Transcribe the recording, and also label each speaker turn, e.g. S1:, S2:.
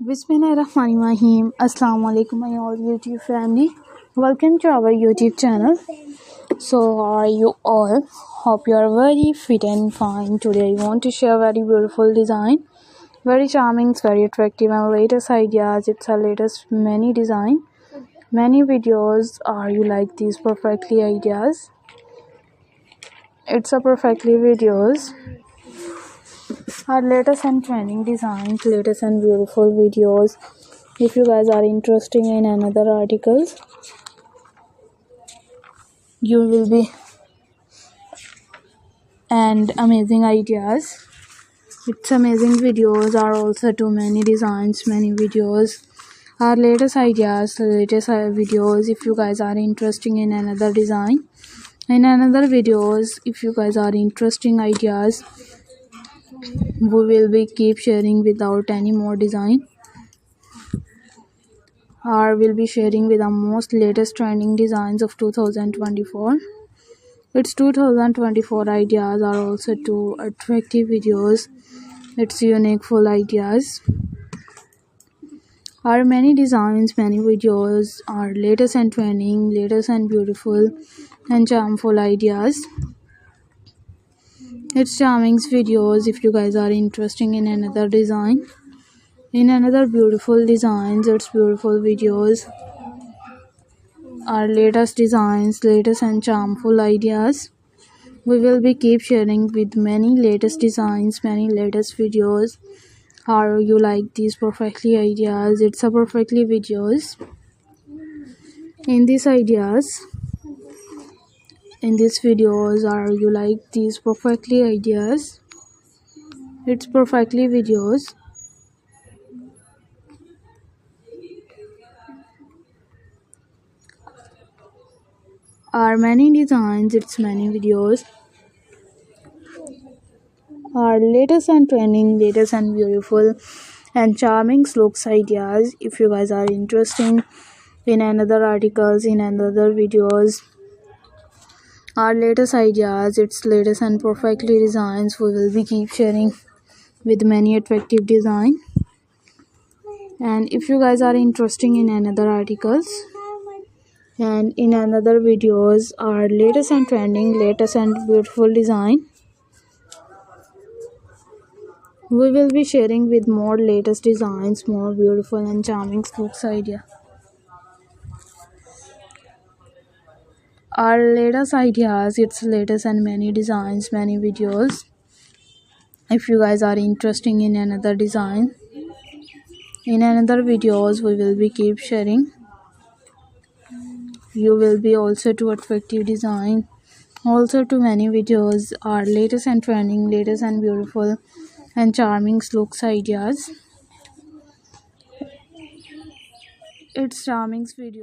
S1: Bismillahirrahmanirrahim. Assalamu alaikum my all YouTube family. Welcome to our YouTube channel. So how are you all? Hope you are very fit and fine. Today I want to share very beautiful design, very charming, very attractive and latest ideas. It's a latest many design, many videos. Are you like these perfectly ideas? It's a perfectly videos. Our latest and trending designs, latest and beautiful videos. If you guys are interested in another articles, you will be and amazing ideas. It's amazing videos are also too many designs, many videos. Our latest ideas, latest videos. If you guys are interested in another design, in another videos, if you guys are interesting ideas, we will be keep sharing without any more design. Or will be sharing with the most latest trending designs of 2024. Its 2024 ideas are also too attractive videos. It's unique full ideas. Our many designs, many videos are latest and trending, latest and beautiful and charmful ideas. It's charming videos. If you guys are interested in another design, in another beautiful designs, it's beautiful videos. Our latest designs, latest and charmful ideas. We will be keep sharing with many latest designs, many latest videos. How you like these perfectly ideas? It's a perfectly videos. In these ideas, in these videos, are you like these perfectly ideas? It's perfectly videos. Are many designs, it's many videos. Our latest and trending, latest and beautiful and charming looks ideas. If you guys are interested in another articles, in another videos, our latest ideas, its latest and perfectly designs, we will be keep sharing with many attractive design. And if you guys are interested in another articles and in another videos, our latest and trending, latest and beautiful design, we will be sharing with more latest designs, more beautiful and charming looks idea. Our latest ideas, its latest and many designs, many videos. If you guys are interested in another design, in another videos, we will be keep sharing. You will be also to attractive design, also to many videos. Our latest and trending, latest and beautiful and charming looks ideas. It's charming video.